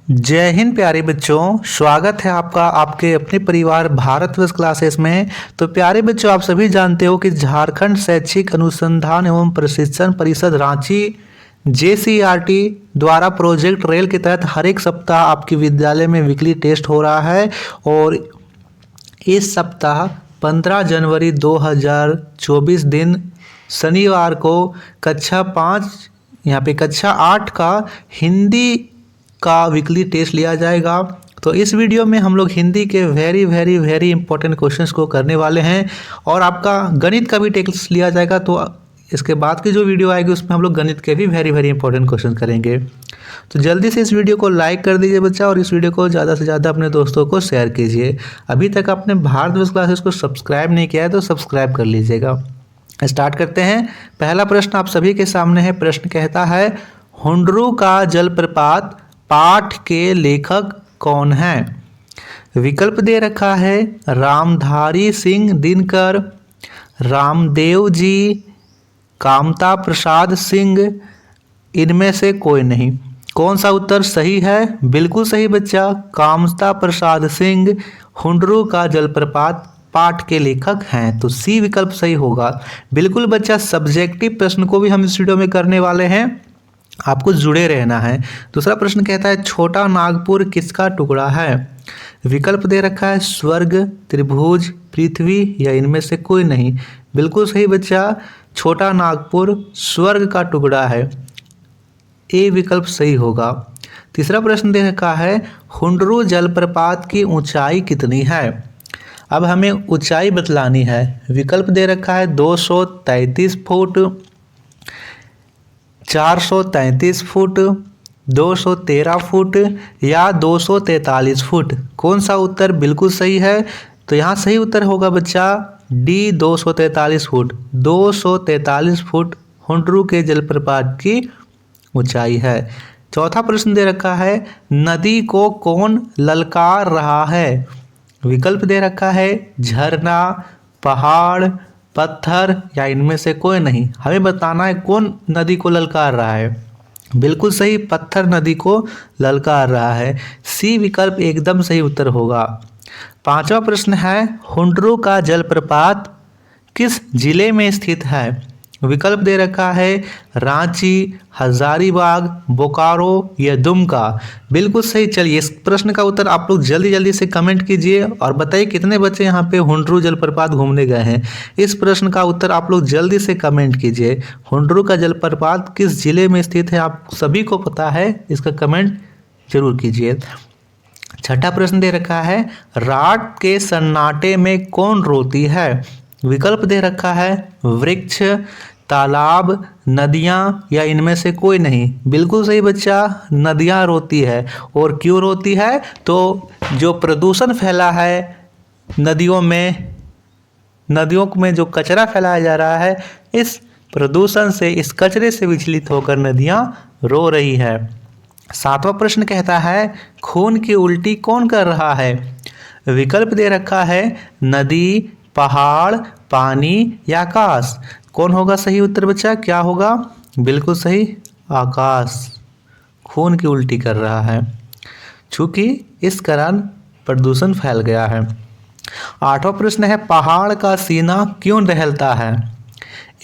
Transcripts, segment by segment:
जय हिंद प्यारे बच्चों, स्वागत है आपका आपके अपने परिवार भारत वर्ष क्लासेस में। तो प्यारे बच्चों, आप सभी जानते हो कि झारखंड शैक्षिक अनुसंधान एवं प्रशिक्षण परिषद रांची JCERT द्वारा प्रोजेक्ट रेल के तहत हर एक सप्ताह आपके विद्यालय में वीकली टेस्ट हो रहा है। और इस सप्ताह 15 जनवरी 2024 दिन शनिवार को कक्षा 5 यहाँ पे कक्षा 8 का हिंदी का वीकली टेस्ट लिया जाएगा। तो इस वीडियो में हम लोग हिंदी के very very very important questions को करने वाले हैं और आपका गणित का भी टेस्ट लिया जाएगा। तो इसके बाद की जो वीडियो आएगी उसमें हम लोग गणित के भी वेरी वेरी इंपॉर्टेंट क्वेश्चन करेंगे। तो जल्दी से इस वीडियो को लाइक कर दीजिए बच्चा, और इस वीडियो को ज़्यादा से ज़्यादा अपने दोस्तों को शेयर कीजिए। अभी तक आपने भारत वर्ष क्लासेस को सब्सक्राइब नहीं किया है तो सब्सक्राइब कर लीजिएगा। स्टार्ट करते हैं। पहला प्रश्न आप सभी के सामने है। प्रश्न कहता है, हुंडरू का जलप्रपात पाठ के लेखक कौन है? विकल्प दे रखा है रामधारी सिंह दिनकर, रामदेव जी, कामता प्रसाद सिंह, इनमें से कोई नहीं। कौन सा उत्तर सही है? बिल्कुल सही बच्चा, कामता प्रसाद सिंह हुंडरू का जलप्रपात पाठ के लेखक हैं। तो सी विकल्प सही होगा। बिल्कुल बच्चा, सब्जेक्टिव प्रश्न को भी हम इस वीडियो में करने वाले हैं, आपको जुड़े रहना है। दूसरा प्रश्न कहता है, छोटा नागपुर किसका टुकड़ा है? विकल्प दे रखा है स्वर्ग, त्रिभुज, पृथ्वी या इनमें से कोई नहीं। बिल्कुल सही बच्चा, छोटा नागपुर स्वर्ग का टुकड़ा है। ए विकल्प सही होगा। तीसरा प्रश्न दे रखा है, हुंडरू जलप्रपात की ऊंचाई कितनी है? अब हमें ऊंचाई बतलानी है। विकल्प दे रखा है 233 फुट, 433 फुट, 213 फुट या 243 फुट। कौन सा उत्तर बिल्कुल सही है? तो यहाँ सही उत्तर होगा बच्चा डी 243 फुट। 243 फुट हुंडरू के जलप्रपात की ऊंचाई है। चौथा प्रश्न दे रखा है, नदी को कौन ललकार रहा है? विकल्प दे रखा है झरना, पहाड़, पत्थर या इनमें से कोई नहीं। हमें बताना है कौन नदी को ललकार रहा है। बिल्कुल सही, पत्थर नदी को ललकार रहा है। सी विकल्प एकदम सही उत्तर होगा। पांचवा प्रश्न है, हुंडरू का जलप्रपात किस जिले में स्थित है? विकल्प दे रखा है रांची, हजारीबाग, बोकारो या दुमका। बिल्कुल सही। चलिए इस प्रश्न का उत्तर आप लोग जल्दी जल्दी से कमेंट कीजिए और बताइए कितने बच्चे यहाँ पे हुंडरू जलप्रपात घूमने गए हैं। इस प्रश्न का उत्तर आप लोग जल्दी से कमेंट कीजिए। हुंडरू का जलप्रपात किस जिले में स्थित है आप सभी को पता है, इसका कमेंट जरूर कीजिए। छठा प्रश्न दे रखा है, रात के सन्नाटे में कौन रोती है? विकल्प दे रखा है वृक्ष, तालाब, नदियाँ या इनमें से कोई नहीं। बिल्कुल सही बच्चा, नदियाँ रोती है। और क्यों रोती है? तो जो प्रदूषण फैला है नदियों में जो कचरा फैलाया जा रहा है, इस प्रदूषण से, इस कचरे से विचलित होकर नदियाँ रो रही है। सातवां प्रश्न कहता है, खून की उल्टी कौन कर रहा है? विकल्प दे रखा है नदी, पहाड़, पानी या आकाश। कौन होगा सही उत्तर बच्चा? क्या होगा? बिल्कुल सही, आकाश खून की उल्टी कर रहा है, चूंकि इस कारण प्रदूषण फैल गया है। आठवां प्रश्न है, पहाड़ का सीना क्यों दहलता है?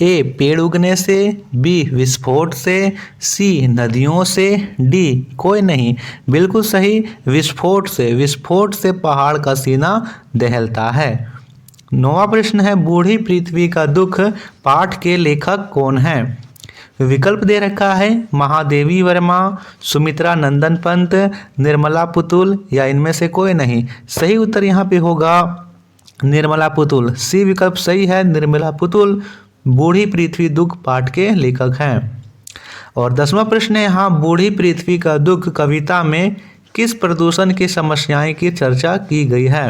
ए पेड़ उगने से, बी विस्फोट से, सी नदियों से, डी कोई नहीं। बिल्कुल सही, विस्फोट से। विस्फोट से पहाड़ का सीना दहलता है। नौवां प्रश्न है, बूढ़ी पृथ्वी का दुख पाठ के लेखक कौन है? विकल्प दे रखा है महादेवी वर्मा, सुमित्रा नंदन पंत, निर्मला पुतुल या इनमें से कोई नहीं। सही उत्तर यहाँ पे होगा निर्मला पुतुल। सी विकल्प सही है, निर्मला पुतुल बूढ़ी पृथ्वी दुख पाठ के लेखक हैं। और 10वां प्रश्न है, यहाँ बूढ़ी पृथ्वी का दुख कविता में किस प्रदूषण की समस्याएं की चर्चा की गई है?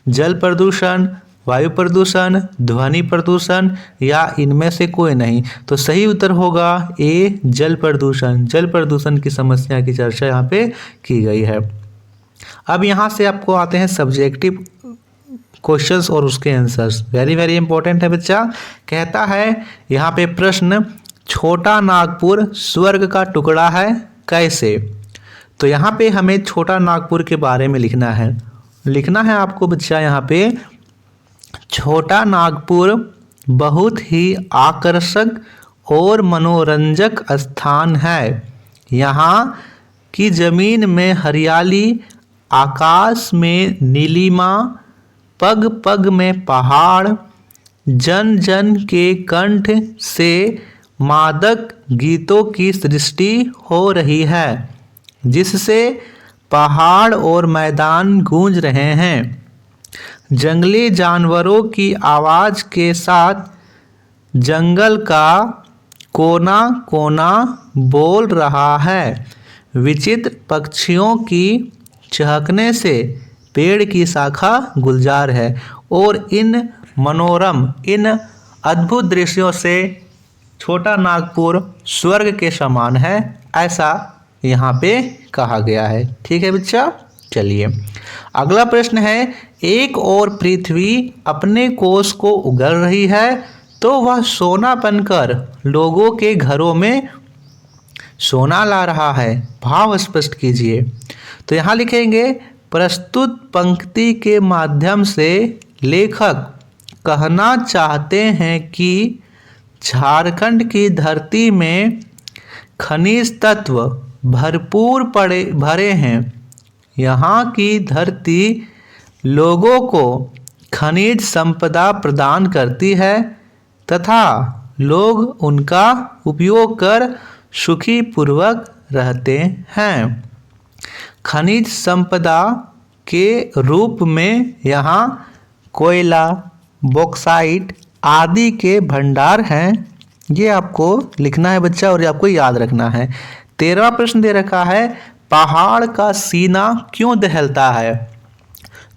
जल प्रदूषण, वायु प्रदूषण, ध्वनि प्रदूषण या इनमें से कोई नहीं। तो सही उत्तर होगा ए जल प्रदूषण। जल प्रदूषण की समस्या की चर्चा यहाँ पे की गई है। अब यहाँ से आपको आते हैं सब्जेक्टिव क्वेश्चंस और उसके आंसर्स। वेरी वेरी इंपॉर्टेंट है बच्चा। कहता है यहाँ पे प्रश्न, छोटा नागपुर स्वर्ग का टुकड़ा है कैसे? तो यहाँ पे हमें छोटा नागपुर के बारे में लिखना है आपको बच्चा। यहाँ पे छोटा नागपुर बहुत ही आकर्षक और मनोरंजक स्थान है। यहाँ की जमीन में हरियाली, आकाश में नीलिमा, पग पग में पहाड़, जन जन के कंठ से मादक गीतों की सृष्टि हो रही है, जिससे पहाड़ और मैदान गूंज रहे हैं। जंगली जानवरों की आवाज़ के साथ जंगल का कोना कोना बोल रहा है। विचित्र पक्षियों की चहकने से पेड़ की शाखा गुलजार है और इन अद्भुत दृश्यों से छोटा नागपुर स्वर्ग के समान है, ऐसा यहाँ पे कहा गया है। ठीक है बच्चा, चलिए अगला प्रश्न है, एक और पृथ्वी अपने कोष को उगल रही है तो वह सोना बनकर लोगों के घरों में सोना ला रहा है। भाव स्पष्ट कीजिए। तो यहाँ लिखेंगे, प्रस्तुत पंक्ति के माध्यम से लेखक कहना चाहते हैं कि झारखंड की धरती में खनिज तत्व भरपूर भरे हैं। यहाँ की धरती लोगों को खनिज संपदा प्रदान करती है तथा लोग उनका उपयोग कर सुखी पूर्वक रहते हैं। खनिज संपदा के रूप में यहाँ कोयला, बॉक्साइट आदि के भंडार हैं। ये आपको लिखना है बच्चा और ये आपको याद रखना है। 13वां प्रश्न दे रखा है, पहाड़ का सीना क्यों दहलता है?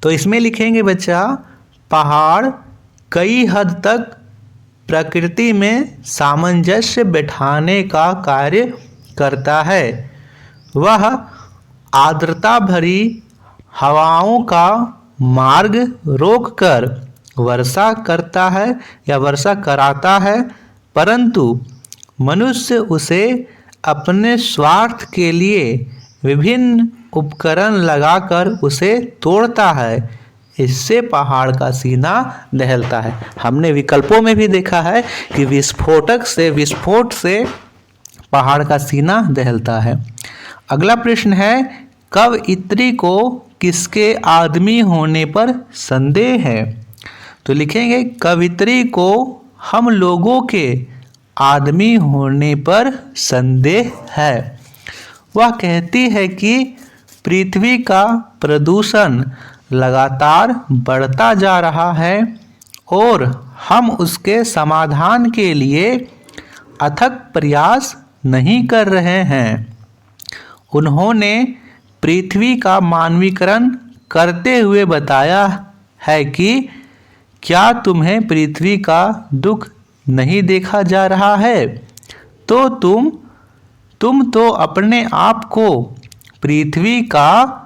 तो इसमें लिखेंगे बच्चा, पहाड़ कई हद तक प्रकृति में सामंजस्य बैठाने का कार्य करता है। वह आर्द्रता भरी हवाओं का मार्ग रोककर वर्षा करता है या वर्षा कराता है, परंतु मनुष्य उसे अपने स्वार्थ के लिए विभिन्न उपकरण लगाकर उसे तोड़ता है। इससे पहाड़ का सीना दहलता है। हमने विकल्पों में भी देखा है कि विस्फोट से पहाड़ का सीना दहलता है। अगला प्रश्न है, कवयित्री को किसके आदमी होने पर संदेह है? तो लिखेंगे, कवयित्री को हम लोगों के आदमी होने पर संदेह है। वह कहती है कि पृथ्वी का प्रदूषण लगातार बढ़ता जा रहा है और हम उसके समाधान के लिए अथक प्रयास नहीं कर रहे हैं। उन्होंने पृथ्वी का मानवीकरण करते हुए बताया है कि क्या तुम्हें पृथ्वी का दुख नहीं देखा जा रहा है? तो तुम तो अपने आप को पृथ्वी का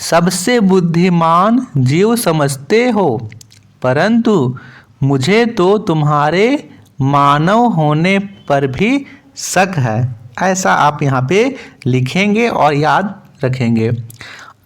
सबसे बुद्धिमान जीव समझते हो, परंतु मुझे तो तुम्हारे मानव होने पर भी शक है। ऐसा आप यहाँ पे लिखेंगे और याद रखेंगे।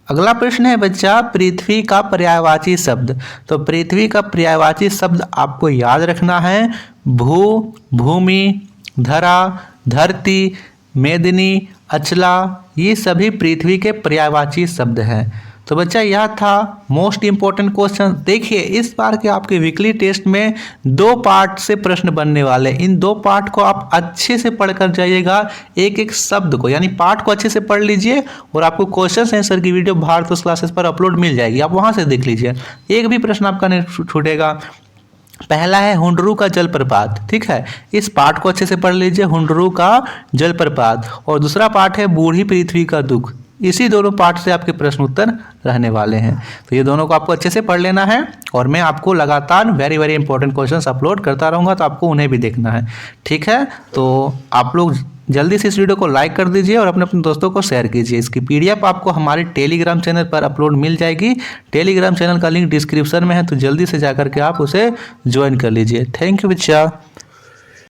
अगला प्रश्न है बच्चा, पृथ्वी का पर्यायवाची शब्द। तो पृथ्वी का पर्यायवाची शब्द आपको याद रखना है, भूमि, धरा, धरती, मेदिनी, अचला, ये सभी पृथ्वी के पर्यायवाची शब्द हैं। तो बच्चा यह था मोस्ट इम्पोर्टेंट क्वेश्चन। देखिए इस बार के आपके वीकली टेस्ट में 2 पार्ट से प्रश्न बनने वाले। इन 2 पार्ट को आप अच्छे से पढ़कर जाइएगा, एक एक शब्द को, यानी पार्ट को अच्छे से पढ़ लीजिए और आपको क्वेश्चन आंसर की वीडियो भारत क्लासेस पर अपलोड मिल जाएगी, आप वहां से देख लीजिए, एक भी प्रश्न आपका नहीं छूटेगा। पहला है हुंडरू का जलप्रपात, ठीक है, इस पार्ट को अच्छे से पढ़ लीजिए, हुंडरू का जलप्रपात। और दूसरा पार्ट है बूढ़ी पृथ्वी का दुख। इसी दोनों पार्ट से आपके प्रश्न उत्तर रहने वाले हैं, तो ये दोनों को आपको अच्छे से पढ़ लेना है और मैं आपको लगातार very very important questions upload करता रहूँगा, तो आपको उन्हें भी देखना है, ठीक है। तो आप लोग जल्दी से इस वीडियो को लाइक कर दीजिए और अपने दोस्तों को शेयर कीजिए। इसकी पीडीएफ आपको हमारे टेलीग्राम चैनल पर अपलोड मिल जाएगी। टेलीग्राम चैनल का लिंक डिस्क्रिप्शन में है, तो जल्दी से जाकर के आप उसे ज्वाइन कर लीजिए। थैंक यू बच्चा।